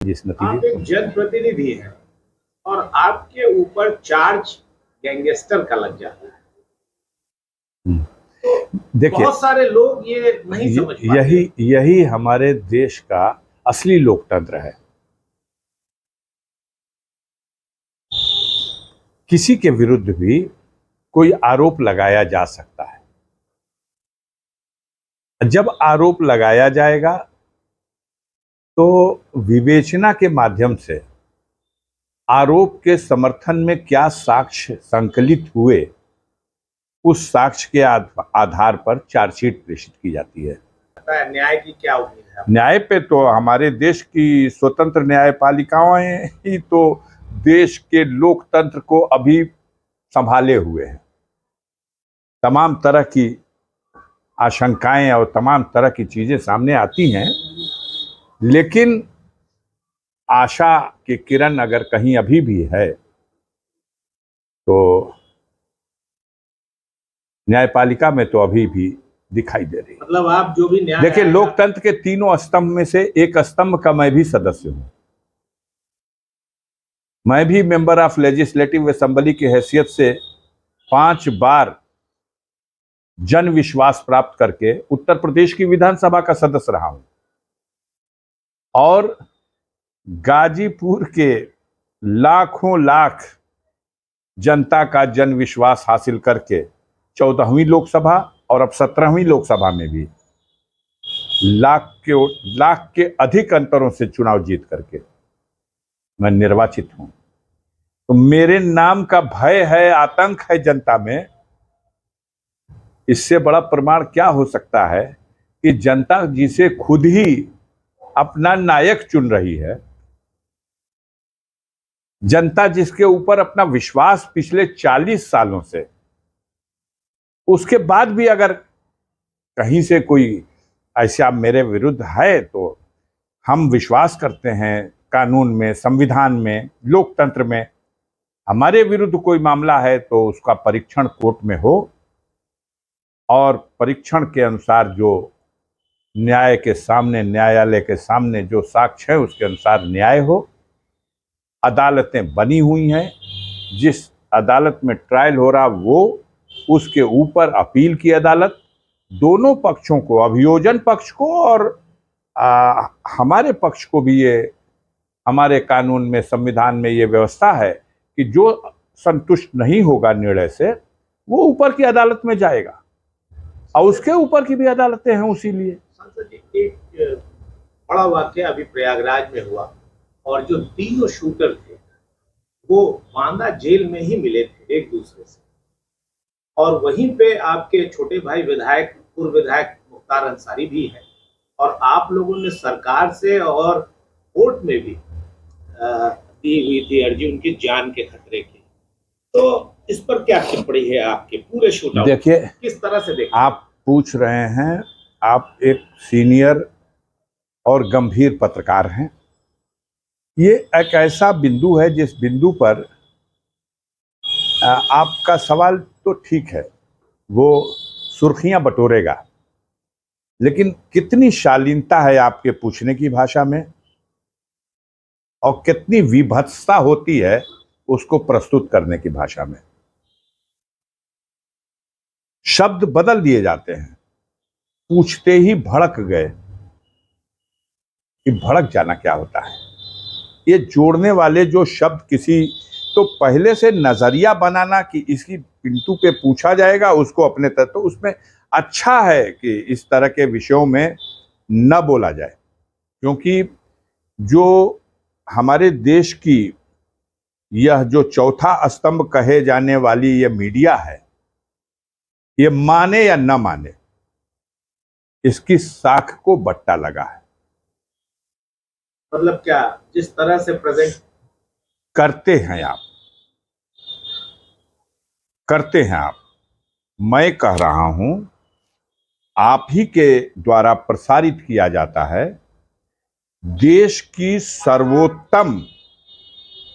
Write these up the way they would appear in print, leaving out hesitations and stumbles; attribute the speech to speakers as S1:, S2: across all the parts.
S1: जिस
S2: आप
S1: नतीजे
S2: एक जनप्रतिनिधि हैं और आपके ऊपर चार्ज गैंगस्टर का लग जाता है, तो
S1: देखिए,
S2: बहुत सारे लोग ये नहीं समझ पाते।
S1: यही हमारे देश का असली लोकतंत्र है। किसी के विरुद्ध भी कोई आरोप लगाया जा सकता है। जब आरोप लगाया जाएगा तो विवेचना के माध्यम से आरोप के समर्थन में क्या साक्ष्य संकलित हुए, उस साक्ष्य के आधार पर चार्जशीट प्रेषित की जाती है।
S2: न्याय की क्या उम्मीद है?
S1: न्याय पे तो हमारे देश की स्वतंत्र न्यायपालिकाएं ही तो देश के लोकतंत्र को अभी संभाले हुए हैं। तमाम तरह की आशंकाएं और तमाम तरह की चीजें सामने आती हैं, लेकिन आशा की किरण अगर कहीं अभी भी है तो न्यायपालिका में तो अभी भी दिखाई दे रही है।
S2: मतलब आप जो भी न्याय,
S1: देखिए, लोकतंत्र के तीनों स्तंभ में से एक स्तंभ का मैं भी सदस्य हूं। मैं भी मेंबर ऑफ लेजिस्लेटिव असेंबली की हैसियत से 5 बार जन विश्वास प्राप्त करके उत्तर प्रदेश की विधानसभा का सदस्य रहा हूं और गाजीपुर के लाखों लाख जनता का जन विश्वास हासिल करके 14वीं लोकसभा और अब 17वीं लोकसभा में भी लाख के अधिक अंतरों से चुनाव जीत करके मैं निर्वाचित हूं। तो मेरे नाम का भय है, आतंक है जनता में। इससे बड़ा प्रमाण क्या हो सकता है कि जनता जिसे खुद ही अपना नायक चुन रही है, जनता जिसके ऊपर अपना विश्वास पिछले 40 सालों से, उसके बाद भी अगर कहीं से कोई ऐसा मेरे विरुद्ध है तो हम विश्वास करते हैं कानून में, संविधान में, लोकतंत्र में। हमारे विरुद्ध कोई मामला है तो उसका परीक्षण कोर्ट में हो और परीक्षण के अनुसार जो न्याय के सामने, न्यायालय के सामने जो साक्ष्य है उसके अनुसार न्याय हो। अदालतें बनी हुई हैं, जिस अदालत में ट्रायल हो रहा वो उसके ऊपर अपील की अदालत, दोनों पक्षों को, अभियोजन पक्ष को और हमारे पक्ष को भी, ये हमारे कानून में, संविधान में ये व्यवस्था है कि जो संतुष्ट नहीं होगा निर्णय से वो ऊपर की अदालत में जाएगा और उसके ऊपर की भी अदालतें हैं। उसी लिए
S2: सांसद जी, एक बड़ा वाकया अभी प्रयागराज में हुआ और जो तीनों शूटर थे वो बांदा जेल में ही मिले थे एक दूसरे से, और वहीं पे आपके छोटे भाई विधायक, पूर्व विधायक मुख्तार अंसारी भी है, और आप लोगों ने सरकार से और कोर्ट में भी दी हुई थी अर्जी उनकी जान के खतरे की। तो इस पर क्या टिप्पणी है आपके पूरे शूटआउट?
S1: देखिए,
S2: किस तरह से देखते
S1: आप पूछ रहे हैं, आप एक सीनियर और गंभीर पत्रकार हैं। ये एक ऐसा बिंदु है जिस बिंदु पर आपका सवाल तो ठीक है, वो सुर्खियां बटोरेगा, लेकिन कितनी शालीनता है आपके पूछने की भाषा में और कितनी विभत्सता होती है उसको प्रस्तुत करने की भाषा में। शब्द बदल दिए जाते हैं। पूछते ही भड़क गए कि भड़क जाना क्या होता है। ये जोड़ने वाले जो शब्द, किसी तो पहले से नजरिया बनाना कि इसकी पिंटू पे पूछा जाएगा उसको अपने तक, तो उसमें अच्छा है कि इस तरह के विषयों में न बोला जाए, क्योंकि जो हमारे देश की यह जो चौथा स्तंभ कहे जाने वाली यह मीडिया है, ये माने या न माने, इसकी साख को बट्टा लगा है।
S2: मतलब क्या, जिस तरह से प्रेजेंट
S1: करते हैं आप, मैं कह रहा हूं, आप ही के द्वारा प्रसारित किया जाता है। देश की सर्वोत्तम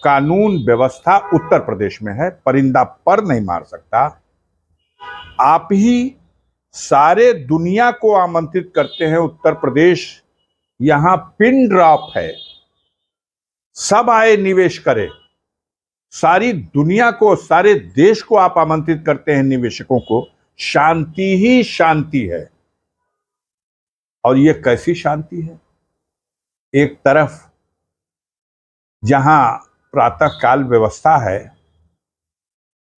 S1: कानून व्यवस्था उत्तर प्रदेश में है, परिंदा पर नहीं मार सकता। आप ही सारे दुनिया को आमंत्रित करते हैं उत्तर प्रदेश यहां पिन ड्रॉप है, सब आए निवेश करे, सारी दुनिया को, सारे देश को आप आमंत्रित करते हैं निवेशकों को, शांति ही शांति है। और ये कैसी शांति है? एक तरफ जहां प्रातः काल व्यवस्था है,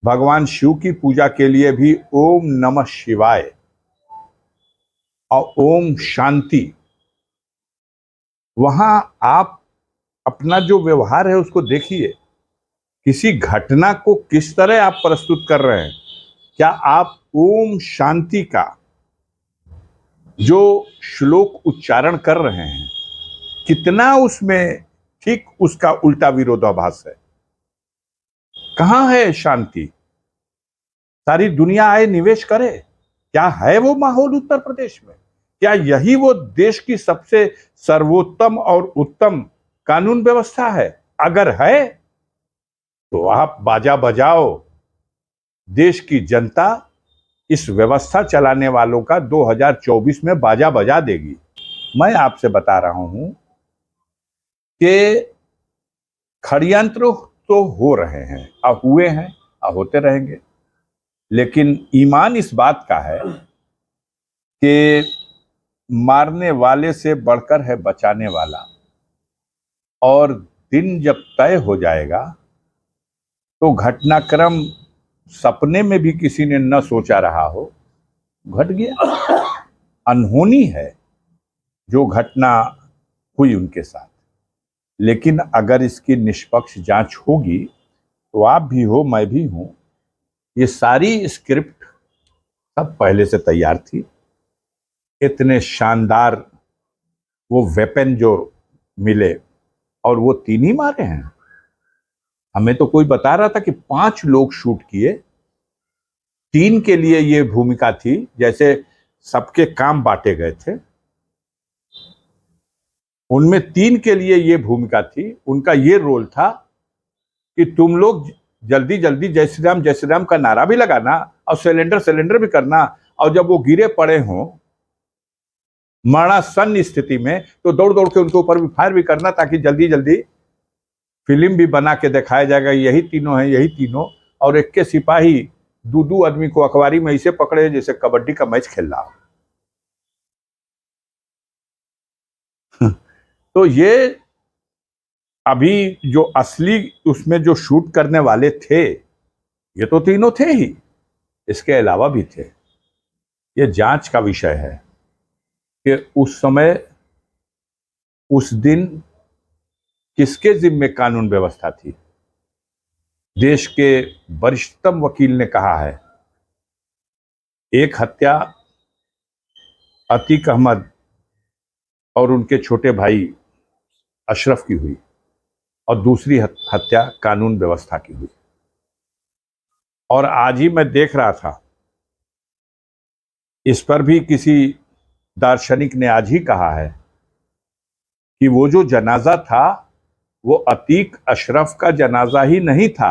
S1: भगवान शिव की पूजा के लिए भी ओम नमः शिवाय और ओम शांति, वहां आप अपना जो व्यवहार है उसको देखिए, किसी घटना को किस तरह आप प्रस्तुत कर रहे हैं। क्या आप ओम शांति का जो श्लोक उच्चारण कर रहे हैं, कितना उसमें ठीक उसका उल्टा विरोधाभास है। कहां है शांति? सारी दुनिया आए निवेश करे, क्या है वो माहौल उत्तर प्रदेश में? क्या यही वो देश की सबसे सर्वोत्तम और उत्तम कानून व्यवस्था है? अगर है तो आप बाजा बजाओ, देश की जनता इस व्यवस्था चलाने वालों का 2024 में बाजा बजा देगी। मैं आपसे बता रहा हूं कि षड्यंत्र तो हो रहे हैं, अब हुए हैं, अब होते रहेंगे, लेकिन ईमान इस बात का है कि मारने वाले से बढ़कर है बचाने वाला। और दिन जब तय हो जाएगा तो घटनाक्रम सपने में भी किसी ने न सोचा रहा हो, घट गया। अनहोनी है जो घटना हुई उनके साथ, लेकिन अगर इसकी निष्पक्ष जांच होगी तो आप भी हो, मैं भी हूं, ये सारी स्क्रिप्ट सब पहले से तैयार थी। इतने शानदार वो वेपन जो मिले, और वो 3 ही मारे हैं। हमें तो कोई बता रहा था कि 5 लोग शूट किए, 3 के लिए ये भूमिका थी, जैसे सबके काम बांटे गए थे, उनमें 3 के लिए ये भूमिका थी। उनका ये रोल था कि तुम लोग जल्दी जल्दी जय श्री राम का नारा भी लगाना और सिलेंडर भी करना, और जब वो गिरे पड़े हों मरणासन स्थिति में तो दौड़ दौड़ के उनके ऊपर भी फायर भी करना, ताकि जल्दी जल्दी फिल्म भी बना के दिखाया जाएगा यही तीनों हैं, यही तीनों। और एक के सिपाही 2 आदमी को अखबारी में ऐसे पकड़े जैसे कबड्डी का मैच खेल रहा हो। तो ये अभी जो असली उसमें जो शूट करने वाले थे, ये तो तीनों थे ही, इसके अलावा भी थे। ये जांच का विषय है कि उस समय, उस दिन किसके जिम्मे कानून व्यवस्था थी। देश के वरिष्ठतम वकील ने कहा है, एक हत्या अतीक अहमद और उनके छोटे भाई अशरफ की हुई, और दूसरी हत्या कानून व्यवस्था की हुई। और आज ही मैं देख रहा था, इस पर भी किसी दार्शनिक ने आज ही कहा है कि वो जो जनाजा था वो अतीक अशरफ का जनाजा ही नहीं था,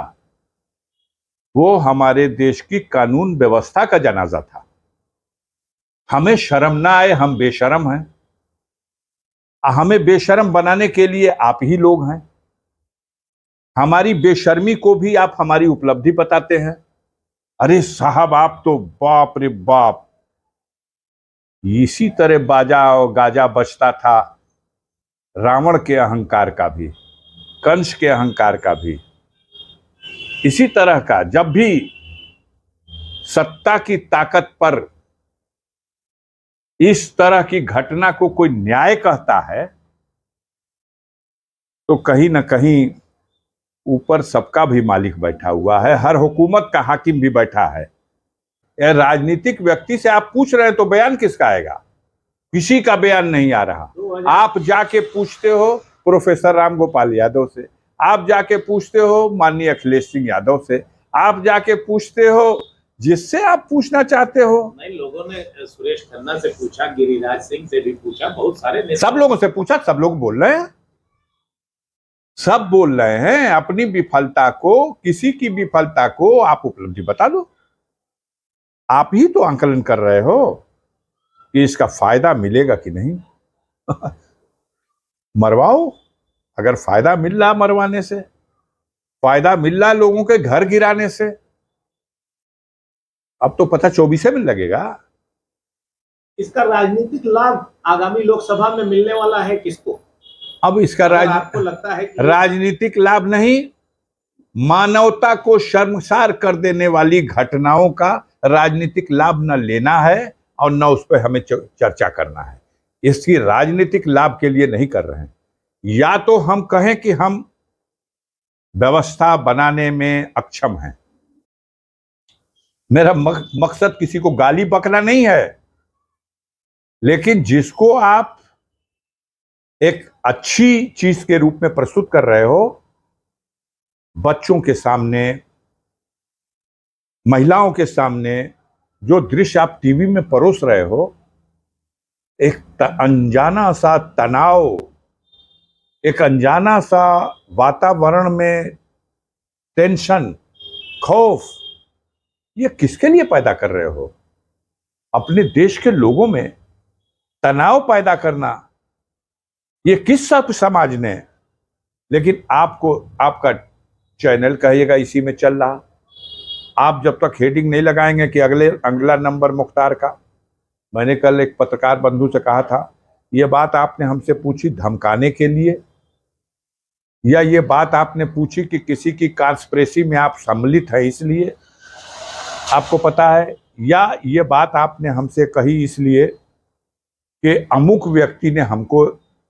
S1: वो हमारे देश की कानून व्यवस्था का जनाजा था। हमें शर्म ना आए, हम बेशर्म हैं। हमें बेशर्म बनाने के लिए आप ही लोग हैं। हमारी बेशर्मी को भी आप हमारी उपलब्धि बताते हैं। अरे साहब, आप तो बाप रे बाप, इसी तरह बाजा और गाजा बजता था रावण के अहंकार का भी, कंस के अहंकार का भी। इसी तरह का जब भी सत्ता की ताकत पर इस तरह की घटना को कोई न्याय कहता है, तो कहीं ना कहीं ऊपर सबका भी मालिक बैठा हुआ है, हर हुकूमत का हाकिम भी बैठा है। राजनीतिक व्यक्ति से आप पूछ रहे हैं तो बयान किसका आएगा? किसी का बयान नहीं आ रहा। आप जाके पूछते हो प्रोफेसर राम गोपाल यादव से, आप जाके पूछते हो माननीय अखिलेश सिंह यादव से, आप जाके पूछते हो जिससे आप पूछना चाहते हो।
S2: नहीं, लोगों ने सुरेश खन्ना से पूछा, गिरिराज सिंह से भी पूछा, बहुत सारे
S1: सब लोगों से पूछा, सब लोग बोल रहे हैं, सब बोल रहे हैं अपनी विफलता को, किसी की विफलता को आप उपलब्धि बता दो। आप ही तो आंकलन कर रहे हो कि इसका फायदा मिलेगा कि नहीं। मरवाओ, अगर फायदा मिल रहा मरवाने से, फायदा मिल रहा लोगों के घर गिराने से, अब तो पता 24 में लगेगा।
S2: इसका राजनीतिक लाभ आगामी लोकसभा में मिलने वाला है किसको?
S1: अब इसका
S2: अगर आपको लगता है कि
S1: राजनीतिक लाभ नहीं, मानवता को शर्मसार कर देने वाली घटनाओं का राजनीतिक लाभ न लेना है और न उस पर हमें चर्चा करना है। इसकी राजनीतिक लाभ के लिए नहीं कर रहे हैं। या तो हम कहें कि हम व्यवस्था बनाने में अक्षम हैं। मेरा मकसद किसी को गाली बकना नहीं है, लेकिन जिसको आप एक अच्छी चीज के रूप में प्रस्तुत कर रहे हो, बच्चों के सामने, महिलाओं के सामने जो दृश्य आप टीवी में परोस रहे हो, एक अनजाना सा तनाव, एक अनजाना सा वातावरण में टेंशन, खौफ, ये किसके लिए पैदा कर रहे हो? अपने देश के लोगों में तनाव पैदा करना, ये किस सब समाज ने? लेकिन आपको, आपका चैनल कहिएगा इसी में चल रहा। आप जब तक हेडिंग नहीं लगाएंगे कि अगला नंबर मुख्तार का, मैंने कल एक पत्रकार बंधु से कहा था, ये बात आपने हमसे पूछी धमकाने के लिए, या ये बात आपने पूछी कि किसी की कॉन्स्पिरेसी में आप सम्मिलित है इसलिए आपको पता है, या ये बात आपने हमसे कही इसलिए कि अमुक व्यक्ति ने हमको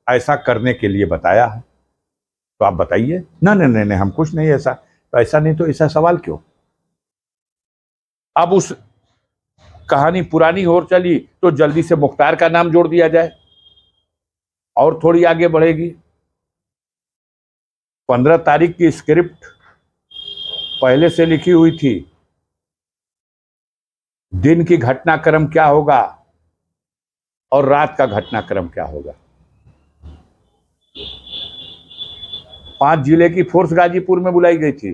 S1: ऐसा करने के लिए बताया है? तो आप बताइए। ना नहीं नहीं, हम कुछ नहीं ऐसा। तो ऐसा नहीं तो ऐसा सवाल क्यों? अब उस कहानी पुरानी हो चली तो जल्दी से मुख्तार का नाम जोड़ दिया जाए और थोड़ी आगे बढ़ेगी। 15 तारीख की स्क्रिप्ट पहले से लिखी हुई थी, दिन की घटनाक्रम क्या होगा और रात का घटनाक्रम क्या होगा। 5 जिले की फोर्स गाजीपुर में बुलाई गई थी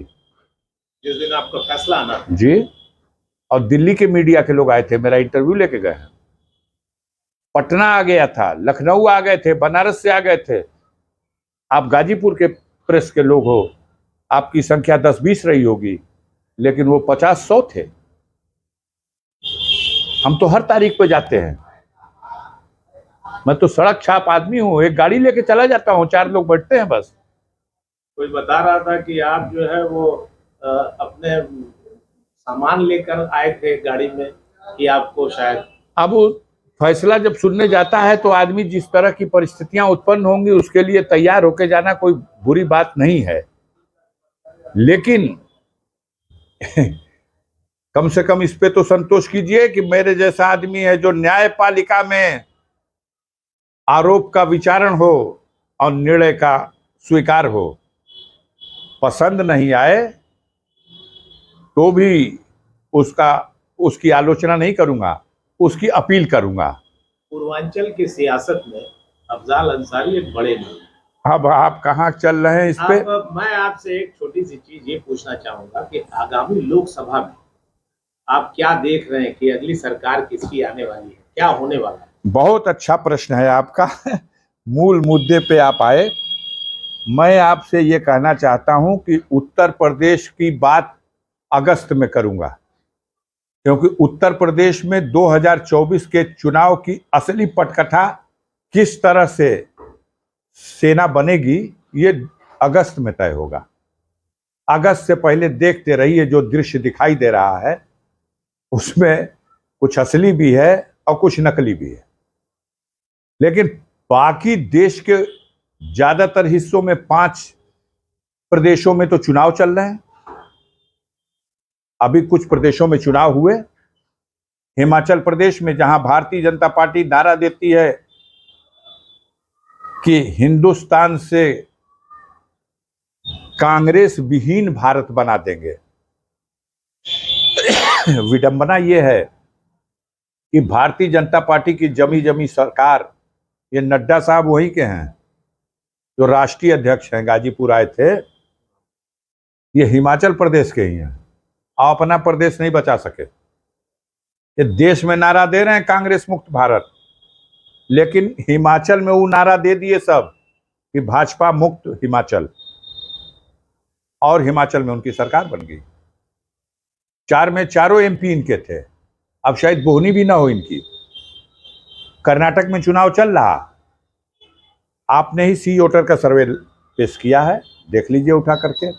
S2: जिस दिन आपका फैसला आना था।
S1: जी, और दिल्ली के मीडिया के लोग आए थे, मेरा इंटरव्यू लेके गए हैं। पटना आ गया था, लखनऊ आ गए थे, बनारस से आ गए थे। आप गाजीपुर के प्रेस के लोग हो, आपकी संख्या 10-20 रही होगी, लेकिन वो 50-100 थे। हम तो हर तारीख पे जाते हैं। मैं तो सड़क छाप आदमी हूँ, एक गाड़ी लेके चला जाता हूँ, 4 लोग बैठते हैं बस।
S2: कोई बता रहा था कि आप जो है वो अपने सामान लेकर आए थे गाड़ी में, कि आपको शायद
S1: अब फैसला जब सुनने जाता है तो आदमी जिस तरह की परिस्थितियां उत्पन्न होंगी उसके लिए तैयार होके जाना कोई बुरी बात नहीं है, लेकिन कम से कम इस पे तो संतोष कीजिए कि मेरे जैसा आदमी है जो न्यायपालिका में आरोप का विचारण हो और निर्णय का स्वीकार हो। पसंद नहीं आए तो भी उसकी आलोचना नहीं करूंगा, उसकी अपील करूंगा।
S2: पूर्वांचल की सियासत में अफजाल अंसारी एक बड़े नाम हैं।
S1: अब आप कहाँ चल रहे हैं इस पे?
S2: मैं आपसे एक छोटी सी चीज ये पूछना चाहूंगा कि आगामी लोकसभा में आप क्या देख रहे हैं कि अगली सरकार किसकी आने वाली है, क्या होने वाला है?
S1: बहुत अच्छा प्रश्न है आपका। मूल मुद्दे पे आप आए। मैं आपसे ये कहना चाहता हूं कि उत्तर प्रदेश की बात अगस्त में करूंगा, क्योंकि उत्तर प्रदेश में 2024 के चुनाव की असली पटकथा किस तरह से सेना बनेगी ये अगस्त में तय होगा। अगस्त से पहले देखते रहिए, जो दृश्य दिखाई दे रहा है उसमें कुछ असली भी है और कुछ नकली भी है। लेकिन बाकी देश के ज्यादातर हिस्सों में 5 प्रदेशों में तो चुनाव चल रहे हैं। अभी कुछ प्रदेशों में चुनाव हुए। हिमाचल प्रदेश में, जहां भारतीय जनता पार्टी नारा देती है कि हिंदुस्तान से कांग्रेस विहीन भारत बना देंगे, विडंबना यह है कि भारतीय जनता पार्टी की जमी सरकार, ये नड्डा साहब वहीं के हैं जो राष्ट्रीय अध्यक्ष हैं, गाजीपुर आए थे, ये हिमाचल प्रदेश के ही हैं और अपना प्रदेश नहीं बचा सके। ये देश में नारा दे रहे हैं कांग्रेस मुक्त भारत, लेकिन हिमाचल में वो नारा दे दिए सब कि भाजपा मुक्त हिमाचल, और हिमाचल में उनकी सरकार बन गई। 4 में चारों एमपी इनके थे, अब शायद बोहनी भी ना हो इनकी। कर्नाटक में चुनाव चल रहा, आपने ही सी वोटर का सर्वे पेश किया है, देख लीजिए उठा करके।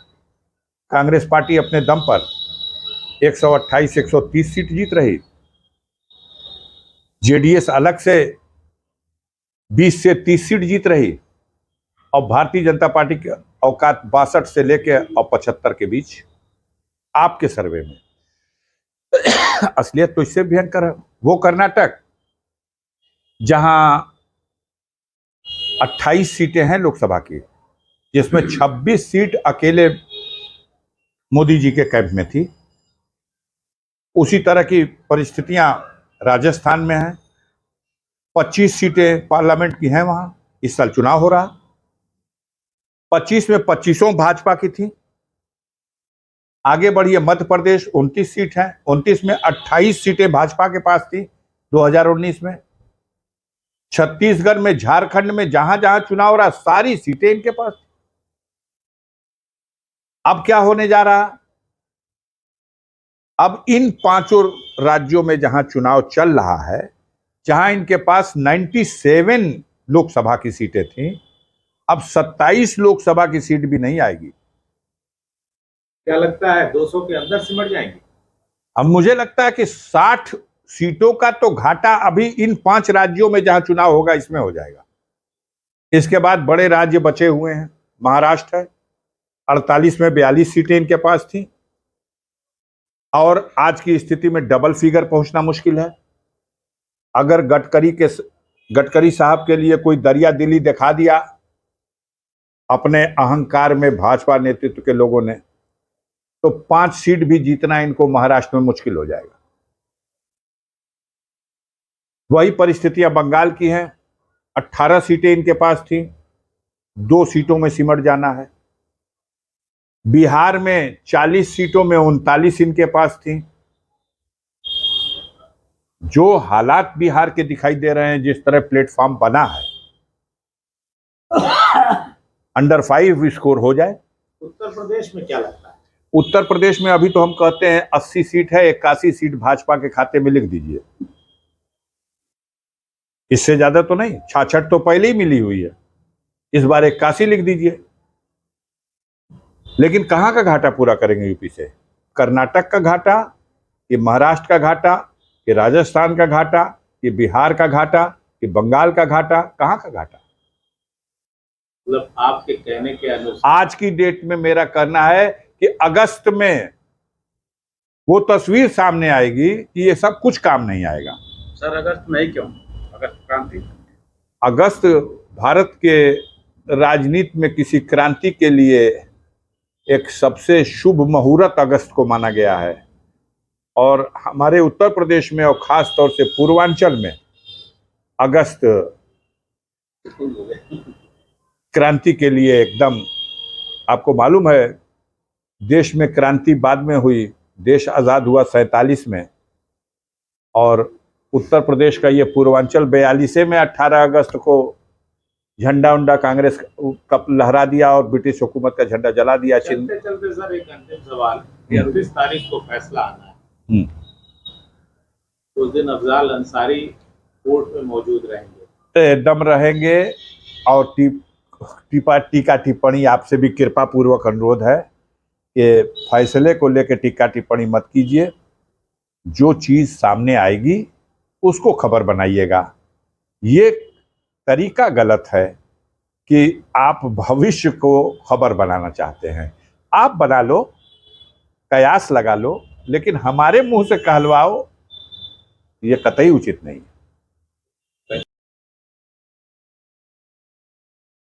S1: कांग्रेस पार्टी अपने दम पर 128 130 सीट जीत रही, जेडीएस अलग से 20 से 30 सीट जीत रही, और भारतीय जनता पार्टी के औकात 62 से लेके और 75 के बीच आपके सर्वे में। असलियत तो इससे भयंकर है। वो कर्नाटक जहां 28 सीटें हैं लोकसभा की, जिसमें 26 सीट अकेले मोदी जी के कैंप में थी, उसी तरह की परिस्थितियां राजस्थान में हैं। 25 सीटें पार्लियामेंट की हैं वहां, इस साल चुनाव हो रहा। 25 में 25 भाजपा की थी। आगे बढ़िए, मध्य प्रदेश 29 सीट है, 29 में 28 सीटें भाजपा के पास थी 2019 में। छत्तीसगढ़ में, झारखंड में, जहां जहां चुनाव हो रहा सारी सीटें इनके पास थी। अब क्या होने जा रहा, अब इन 5 राज्यों में जहां चुनाव चल रहा है, जहां इनके पास 97 लोकसभा की सीटें थी, अब 27 लोकसभा की सीट भी नहीं आएगी।
S2: क्या लगता है 200 के अंदर सिमट जाएंगे?
S1: अब मुझे लगता है कि 60 सीटों का तो घाटा अभी इन 5 राज्यों में जहां चुनाव होगा इसमें हो जाएगा। इसके बाद बड़े राज्य बचे हुए हैं। महाराष्ट्र है, 48 में 42 सीटें इनके पास थी, और आज की स्थिति में डबल फिगर पहुंचना मुश्किल है। अगर गडकरी साहब के लिए कोई दरिया दिली दिखा दिया अपने अहंकार में भाजपा नेतृत्व के लोगों ने, तो 5 सीट भी जीतना इनको महाराष्ट्र में मुश्किल हो जाएगा। वही परिस्थितियां बंगाल की हैं। 18 सीटें इनके पास थी, 2 सीटों में सिमट जाना है। बिहार में 40 सीटों में 39 इनके पास थी। जो हालात बिहार के दिखाई दे रहे हैं, जिस तरह प्लेटफॉर्म बना है, अंडर 5 स्कोर हो जाए।
S2: उत्तर प्रदेश में क्या लगता है?
S1: उत्तर प्रदेश में अभी तो हम कहते हैं 80 सीट है, 81 सीट भाजपा के खाते में लिख दीजिए। इससे ज्यादा तो नहीं, 66 तो पहले ही मिली हुई है, इस बार 81 लिख दीजिए। लेकिन कहां का घाटा पूरा करेंगे यूपी से? कर्नाटक का घाटा, कि महाराष्ट्र का घाटा, कि राजस्थान का घाटा, कि बिहार का घाटा, कि बंगाल का घाटा? कहां का घाटा?
S2: मतलब आपके कहने के अनुसार
S1: आज की डेट में मेरा कहना है कि अगस्त में वो तस्वीर सामने आएगी कि ये सब कुछ काम नहीं आएगा।
S2: सर, अगस्त नहीं क्यों? अगस्त क्रांति,
S1: अगस्त भारत के राजनीति में किसी क्रांति के लिए एक सबसे शुभ मुहूर्त अगस्त को माना गया है, और हमारे उत्तर प्रदेश में और खास तौर से पूर्वांचल में अगस्त क्रांति के लिए एकदम, आपको मालूम है देश में क्रांति बाद में हुई, देश आज़ाद हुआ 47 में, और उत्तर प्रदेश का ये पूर्वांचल 42 में 18 अगस्त को झंडा उंडा कांग्रेस का लहरा दिया और ब्रिटिश हुकूमत का झंडा जला दिया।
S2: चलते चलते सर एक अंतिम सवाल, 31 तारीख को फैसला आना है, उस दिन अफजाल अंसारी कोर्ट में मौजूद रहेंगे?
S1: एकदम रहेंगे, और टीका टिप्पणी आपसे भी कृपा पूर्वक अनुरोध है कि फैसले को लेकर टीका टिप्पणी मत कीजिए। जो चीज सामने आएगी उसको खबर बनाइएगा। ये तरीका गलत है कि आप भविष्य को खबर बनाना चाहते हैं। आप बना लो, कयास लगा लो, लेकिन हमारे मुंह से कहलवाओ, ये कतई उचित नहीं।